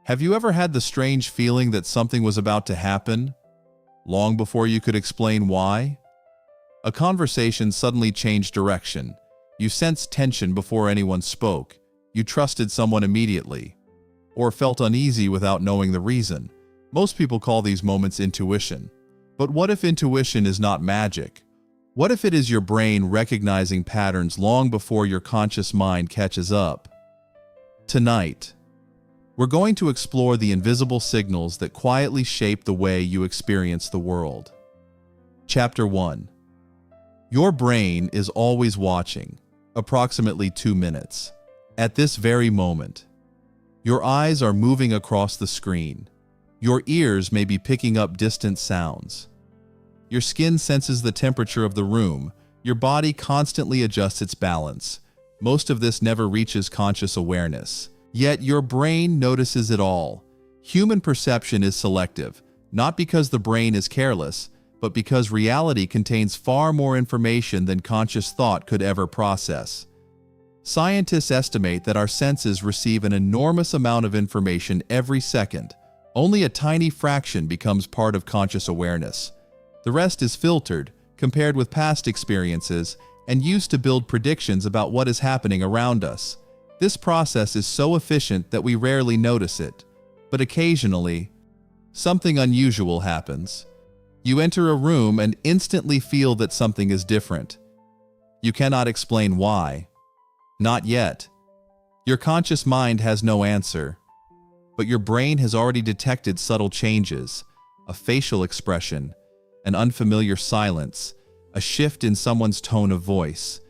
Have you ever had the strange feeling that something was about to happen, long before you could explain why? A conversation suddenly changed direction. You sensed tension before anyone spoke. You trusted someone immediately, or felt uneasy without knowing the reason. Most people call these moments intuition. But what if intuition is not magic? What if it is your brain recognizing patterns long before your conscious mind catches up? Tonight, we're going to explore the invisible signals that quietly shape the way you experience the world. Chapter 1. Your brain is always watching, approximately 2 minutes. At this very moment, your eyes are moving across the screen. Your ears may be picking up distant sounds. Your skin senses the temperature of the room. Your body constantly adjusts its balance. Most of this never reaches conscious awareness. Yet your brain notices it all. Human perception is selective, not because the brain is careless, but because reality contains far more information than conscious thought could ever process. Scientists estimate that our senses receive an enormous amount of information every second. Only a tiny fraction becomes part of conscious awareness. The rest is filtered, compared with past experiences, and used to build predictions about what is happening around us. This process is so efficient that we rarely notice it. But occasionally, something unusual happens. You enter a room and instantly feel that something is different. You cannot explain why. Not yet. Your conscious mind has no answer. But your brain has already detected subtle changes, a facial expression, an unfamiliar silence, a shift in someone's tone of voice.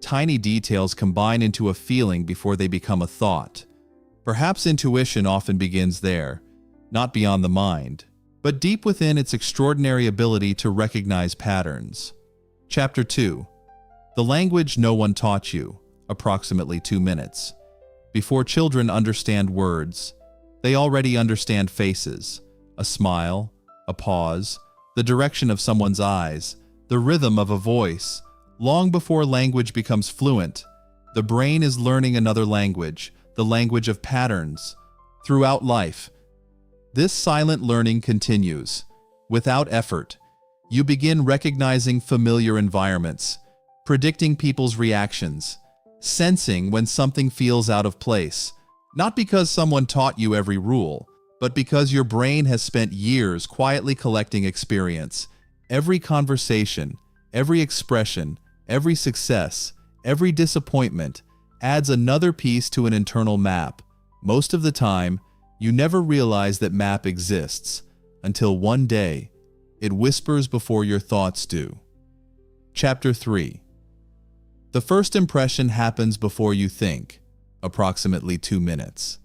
Tiny details combine into a feeling before they become a thought. Perhaps intuition often begins there, not beyond the mind, but deep within its extraordinary ability to recognize patterns. Chapter 2. The language no one taught you, approximately 2 minutes. Before children understand words, they already understand faces, a smile, a pause, the direction of someone's eyes, the rhythm of a voice. Long before language becomes fluent, the brain is learning another language, the language of patterns. Throughout life, this silent learning continues. Without effort, you begin recognizing familiar environments, predicting people's reactions, sensing when something feels out of place, not because someone taught you every rule, but because your brain has spent years quietly collecting experience. Every conversation, every expression, every success, every disappointment adds another piece to an internal map. Most of the time, you never realize that map exists until one day it whispers before your thoughts do. Chapter 3. The first impression happens before you think, approximately 2 minutes.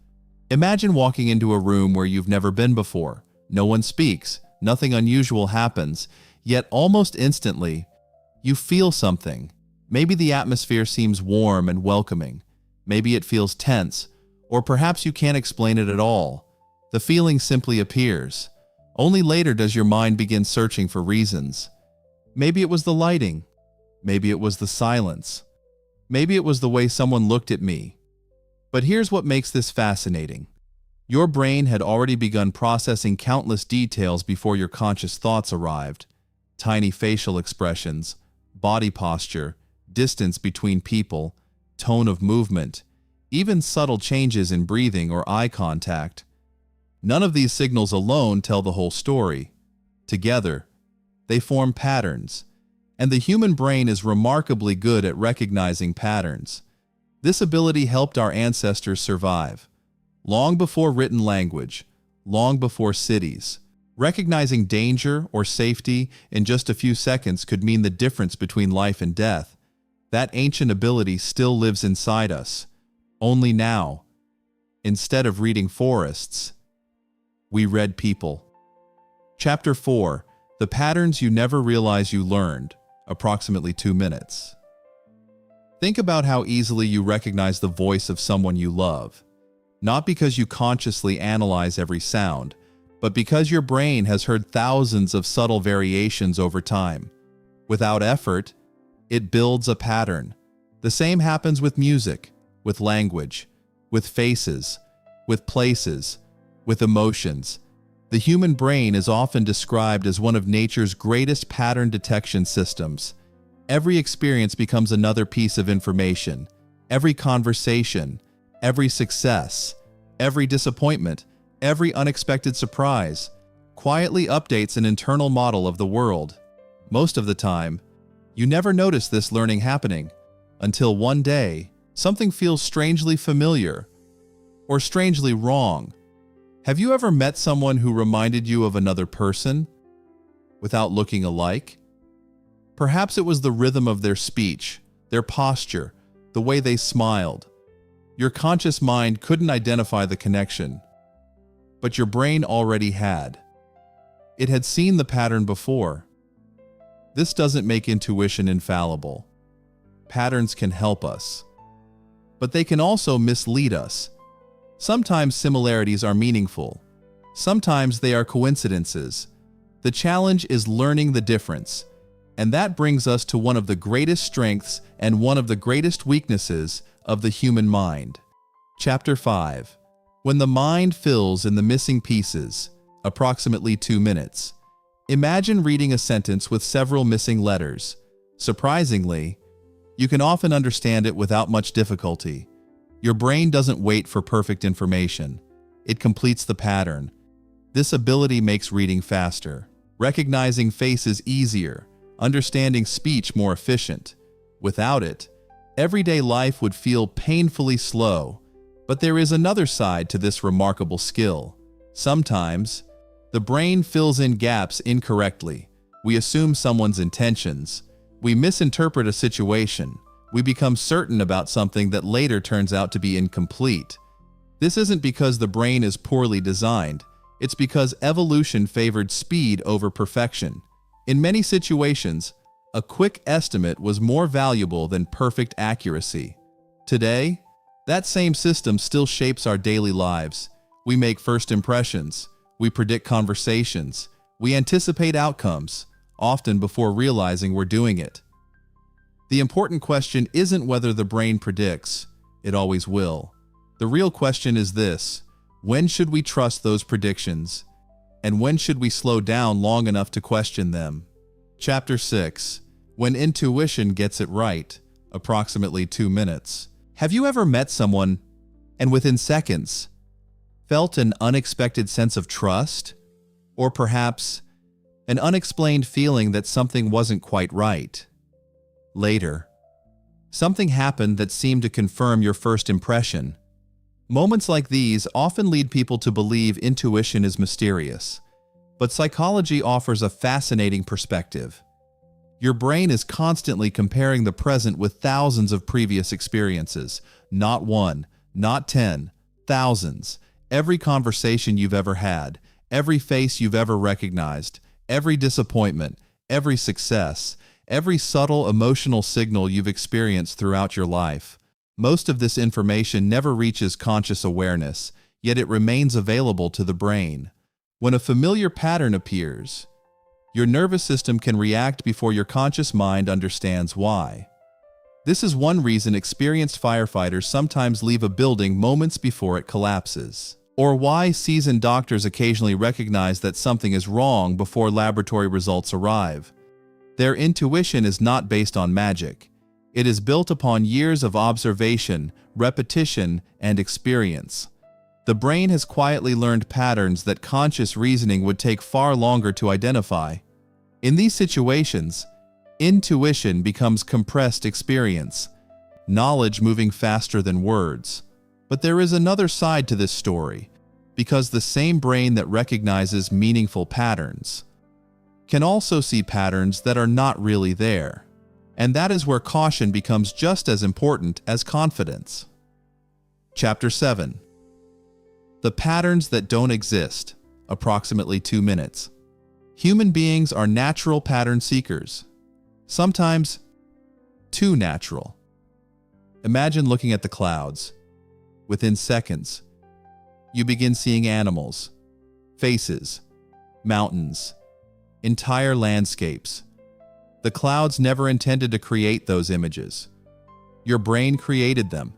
Imagine walking into a room where you've never been before. No one speaks, nothing unusual happens, yet almost instantly, you feel something. Maybe the atmosphere seems warm and welcoming. Maybe it feels tense, or perhaps you can't explain it at all. The feeling simply appears. Only later does your mind begin searching for reasons. Maybe it was the lighting. Maybe it was the silence. Maybe it was the way someone looked at me. But here's what makes this fascinating. Your brain had already begun processing countless details before your conscious thoughts arrived. Tiny facial expressions, body posture, distance between people, tone of movement, even subtle changes in breathing or eye contact. None of these signals alone tell the whole story. Together, they form patterns, and the human brain is remarkably good at recognizing patterns. This ability helped our ancestors survive. Long before written language, long before cities, recognizing danger or safety in just a few seconds could mean the difference between life and death. That ancient ability still lives inside us. Only now, instead of reading forests, we read people. Chapter 4. The patterns you never realize you learned, approximately 2 minutes. Think about how easily you recognize the voice of someone you love. Not because you consciously analyze every sound, but because your brain has heard thousands of subtle variations over time. Without effort, it builds a pattern. The same happens with music, with language, with faces, with places, With emotions, the human brain is often described as one of nature's greatest pattern detection systems. Every experience becomes another piece of information. Every conversation, every success, every disappointment, every unexpected surprise quietly updates an internal model of the world. Most of the time, you never notice this learning happening until one day something feels strangely familiar or strangely wrong. Have you ever met someone who reminded you of another person without looking alike? Perhaps it was the rhythm of their speech, their posture, the way they smiled. Your conscious mind couldn't identify the connection, but your brain already had. It had seen the pattern before. This doesn't make intuition infallible. Patterns can help us, but they can also mislead us. Sometimes similarities are meaningful. Sometimes they are coincidences. The challenge is learning the difference. And that brings us to one of the greatest strengths and one of the greatest weaknesses of the human mind. Chapter 5. When the mind fills in the missing pieces, approximately 2 minutes. Imagine reading a sentence with several missing letters. Surprisingly, you can often understand it without much difficulty. Your brain doesn't wait for perfect information. It completes the pattern. This ability makes reading faster, recognizing faces easier, understanding speech more efficient. Without it, everyday life would feel painfully slow. But there is another side to this remarkable skill. Sometimes, the brain fills in gaps incorrectly. We assume someone's intentions. We misinterpret a situation. We become certain about something that later turns out to be incomplete. This isn't because the brain is poorly designed. It's because evolution favored speed over perfection. In many situations, a quick estimate was more valuable than perfect accuracy. Today, that same system still shapes our daily lives. We make first impressions. We predict conversations. We anticipate outcomes, often before realizing we're doing it. The important question isn't whether the brain predicts. It always will. The real question is this: when should we trust those predictions? And when should we slow down long enough to question them? Chapter 6. When intuition gets it right, approximately 2 minutes. Have you ever met someone and within seconds felt an unexpected sense of trust? Or perhaps an unexplained feeling that something wasn't quite right? Later, something happened that seemed to confirm your first impression. Moments like these often lead people to believe intuition is mysterious, but psychology offers a fascinating perspective. Your brain is constantly comparing the present with thousands of previous experiences. Not one, not 10, thousands. Every conversation you've ever had, every face you've ever recognized, every disappointment, every success, every subtle emotional signal you've experienced throughout your life. Most of this information never reaches conscious awareness, yet it remains available to the brain. When a familiar pattern appears, your nervous system can react before your conscious mind understands why. This is one reason experienced firefighters sometimes leave a building moments before it collapses, or why seasoned doctors occasionally recognize that something is wrong before laboratory results arrive. Their intuition is not based on magic. It is built upon years of observation, repetition, and experience. The brain has quietly learned patterns that conscious reasoning would take far longer to identify. In these situations, intuition becomes compressed experience, knowledge moving faster than words. But there is another side to this story, because the same brain that recognizes meaningful patterns can also see patterns that are not really there. And that is where caution becomes just as important as confidence. Chapter 7. The patterns that don't exist, approximately 2 minutes. Human beings are natural pattern seekers, sometimes too natural. Imagine looking at the clouds. Within seconds, you begin seeing animals, faces, mountains, entire landscapes. The clouds never intended to create those images. Your brain created them.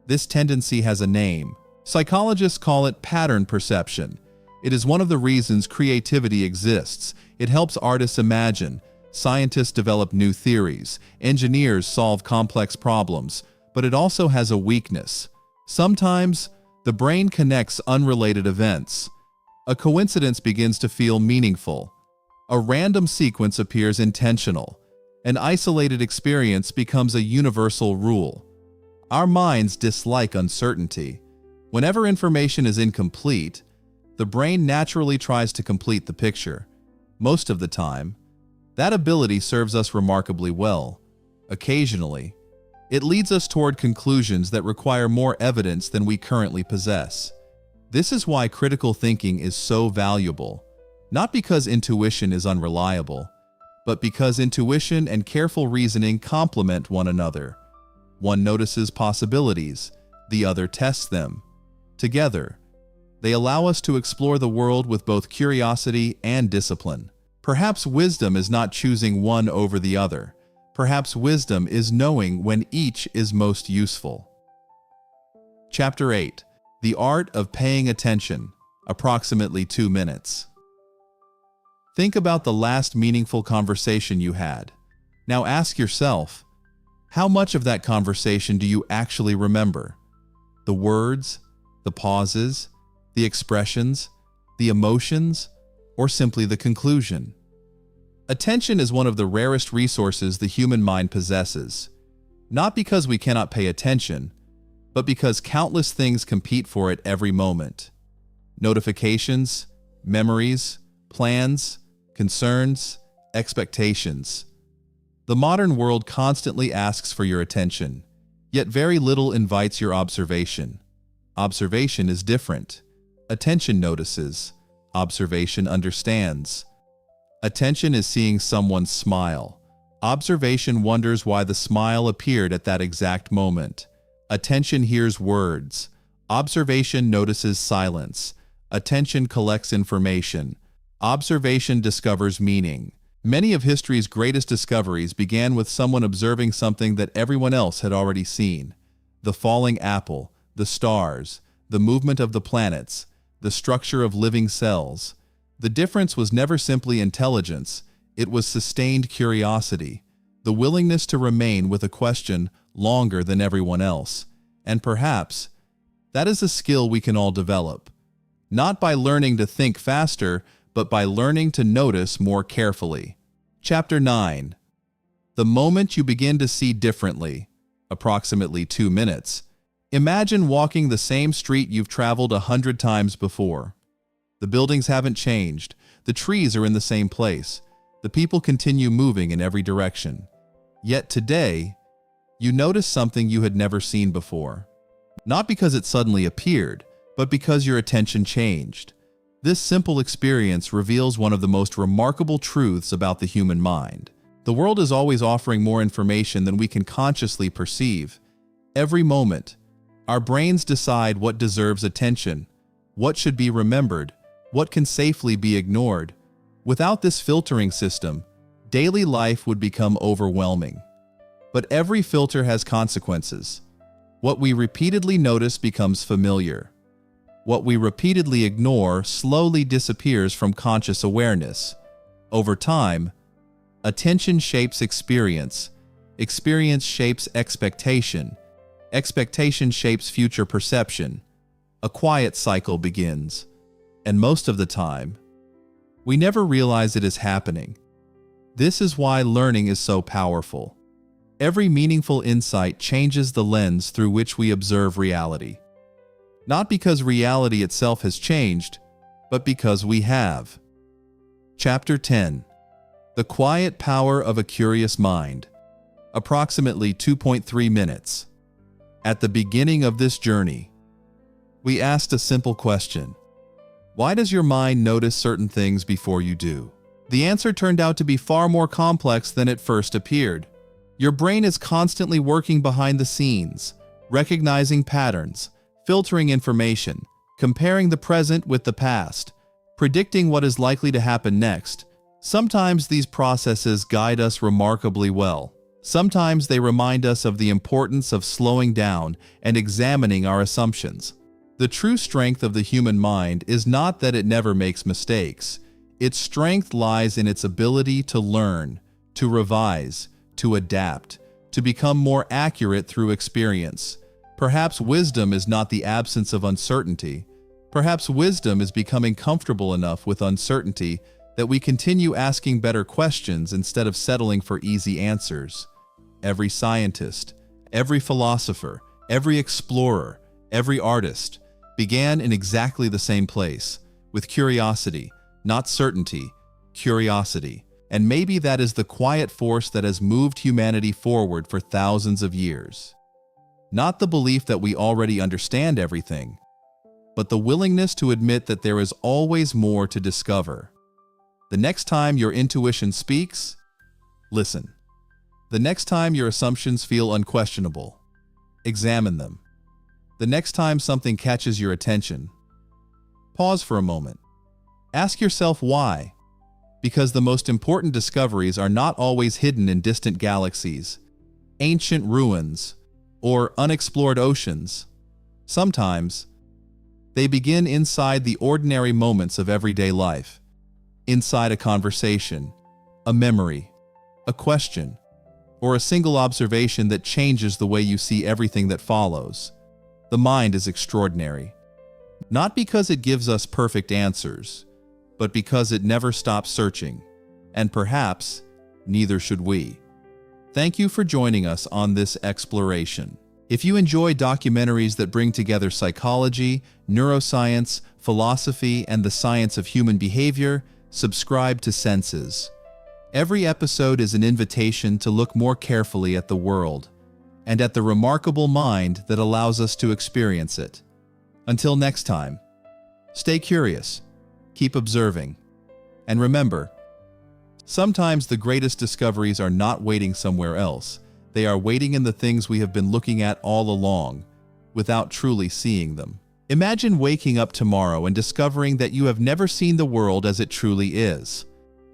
This tendency has a name: Psychologists call it pattern perception. It is one of the reasons creativity exists. It helps artists imagine, scientists develop new theories, engineers solve complex problems, but it also has a weakness. Sometimes, the brain connects unrelated events. A coincidence begins to feel meaningful. A random sequence appears intentional. An isolated experience becomes a universal rule. Our minds dislike uncertainty. Whenever information is incomplete, the brain naturally tries to complete the picture. Most of the time, that ability serves us remarkably well. Occasionally, it leads us toward conclusions that require more evidence than we currently possess. This is why critical thinking is so valuable, not because intuition is unreliable, but because intuition and careful reasoning complement one another. One notices possibilities, the other tests them. Together, they allow us to explore the world with both curiosity and discipline. Perhaps wisdom is not choosing one over the other. Perhaps wisdom is knowing when each is most useful. Chapter 8. The Art of Paying Attention, approximately 2 minutes. Think about the last meaningful conversation you had. Now ask yourself, how much of that conversation do you actually remember? The words, the pauses, the expressions, the emotions, or simply the conclusion? Attention is one of the rarest resources the human mind possesses, not because we cannot pay attention, but because countless things compete for it every moment. Notifications, memories, plans, concerns, expectations. The modern world constantly asks for your attention, yet very little invites your observation. Observation is different. Attention notices. Observation understands. Attention is seeing someone smile. Observation wonders why the smile appeared at that exact moment. Attention hears words. Observation notices silence. Attention collects information. Observation discovers meaning. Many of history's greatest discoveries began with someone observing something that everyone else had already seen. The falling apple, the stars, the movement of the planets, the structure of living cells. The difference was never simply intelligence, it was sustained curiosity, the willingness to remain with a question longer than everyone else. And perhaps, that is a skill we can all develop. Not by learning to think faster, but by learning to notice more carefully. Chapter 9. The moment you begin to see differently, approximately 2 minutes. Imagine walking the same street you've traveled 100 times before. The buildings haven't changed, the trees are in the same place, the people continue moving in every direction. Yet today, you notice something you had never seen before. Not because it suddenly appeared, but because your attention changed. This simple experience reveals one of the most remarkable truths about the human mind. The world is always offering more information than we can consciously perceive. Every moment, our brains decide what deserves attention, what should be remembered, what can safely be ignored. Without this filtering system, daily life would become overwhelming. But every filter has consequences. What we repeatedly notice becomes familiar. What we repeatedly ignore slowly disappears from conscious awareness. Over time, attention shapes experience. Experience shapes expectation. Expectation shapes future perception. A quiet cycle begins. And most of the time, we never realize it is happening. This is why learning is so powerful. Every meaningful insight changes the lens through which we observe reality. Not because reality itself has changed, but because we have. Chapter 10. The Quiet Power of a Curious Mind. Approximately 2.3 minutes. At the beginning of this journey, we asked a simple question. Why does your mind notice certain things before you do? The answer turned out to be far more complex than it first appeared. Your brain is constantly working behind the scenes, recognizing patterns, filtering information, comparing the present with the past, predicting what is likely to happen next. Sometimes these processes guide us remarkably well. Sometimes they remind us of the importance of slowing down and examining our assumptions. The true strength of the human mind is not that it never makes mistakes. Its strength lies in its ability to learn, to revise, to adapt, to become more accurate through experience. Perhaps wisdom is not the absence of uncertainty. Perhaps wisdom is becoming comfortable enough with uncertainty that we continue asking better questions instead of settling for easy answers. Every scientist, every philosopher, every explorer, every artist began in exactly the same place, with curiosity, not certainty, curiosity. And maybe that is the quiet force that has moved humanity forward for thousands of years. Not the belief that we already understand everything, but the willingness to admit that there is always more to discover. The next time your intuition speaks, listen. The next time your assumptions feel unquestionable, examine them. The next time something catches your attention, pause for a moment. Ask yourself why. Because the most important discoveries are not always hidden in distant galaxies, ancient ruins, or unexplored oceans. Sometimes, they begin inside the ordinary moments of everyday life. Inside a conversation, a memory, a question, or a single observation that changes the way you see everything that follows. The mind is extraordinary, not because it gives us perfect answers, but because it never stops searching, and perhaps neither should we. Thank you for joining us on this exploration. If you enjoy documentaries that bring together psychology, neuroscience, philosophy, and the science of human behavior, subscribe to Senses. Every episode is an invitation to look more carefully at the world and at the remarkable mind that allows us to experience it. Until next time, stay curious, keep observing, and remember, sometimes the greatest discoveries are not waiting somewhere else. They are waiting in the things we have been looking at all along, without truly seeing them. Imagine waking up tomorrow and discovering that you have never seen the world as it truly is.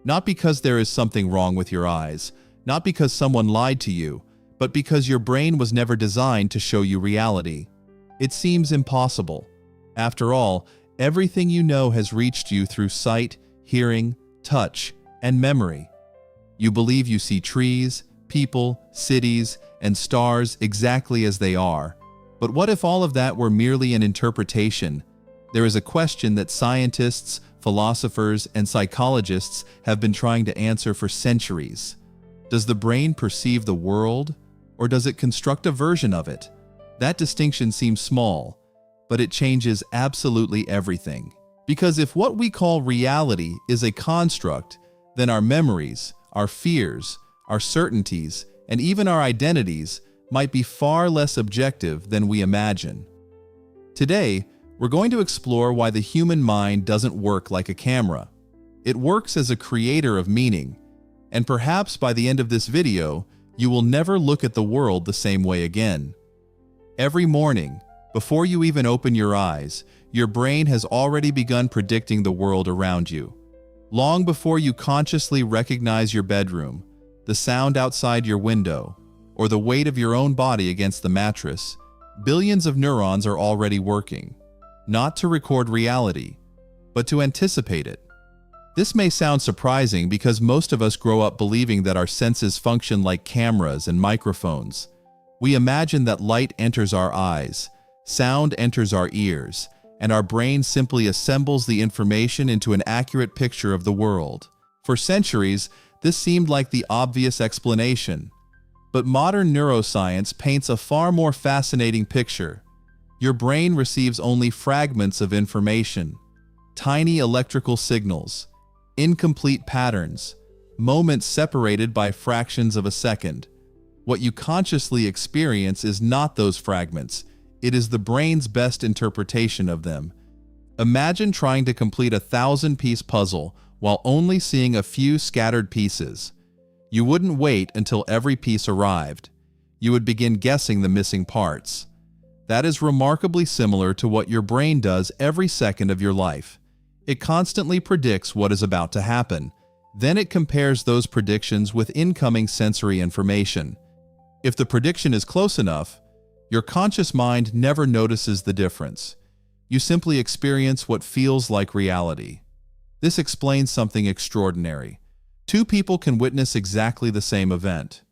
Not because there is something wrong with your eyes, not because someone lied to you, but because your brain was never designed to show you reality. It seems impossible. After all, everything you know has reached you through sight, hearing, touch, and memory. You believe you see trees, people, cities, and stars exactly as they are. But what if all of that were merely an interpretation? There is a question that scientists, philosophers, and psychologists have been trying to answer for centuries. Does the brain perceive the world, or does it construct a version of it? That distinction seems small, but it changes absolutely everything. Because if what we call reality is a construct, then our memories, our fears, our certainties, and even our identities might be far less objective than we imagine. Today, we're going to explore why the human mind doesn't work like a camera. It works as a creator of meaning, and perhaps by the end of this video, you will never look at the world the same way again. Every morning, before you even open your eyes, your brain has already begun predicting the world around you. Long before you consciously recognize your bedroom, the sound outside your window, or the weight of your own body against the mattress, billions of neurons are already working, not to record reality, but to anticipate it. This may sound surprising because most of us grow up believing that our senses function like cameras and microphones. We imagine that light enters our eyes, sound enters our ears, and our brain simply assembles the information into an accurate picture of the world. For centuries, this seemed like the obvious explanation. But modern neuroscience paints a far more fascinating picture. Your brain receives only fragments of information, tiny electrical signals, incomplete patterns, moments separated by fractions of a second. What you consciously experience is not those fragments. It is the brain's best interpretation of them. Imagine trying to complete a 1,000-piece puzzle while only seeing a few scattered pieces. You wouldn't wait until every piece arrived. You would begin guessing the missing parts. That is remarkably similar to what your brain does every second of your life. It constantly predicts what is about to happen. Then it compares those predictions with incoming sensory information. If the prediction is close enough, your conscious mind never notices the difference. You simply experience what feels like reality. This explains something extraordinary. Two people can witness exactly the same event,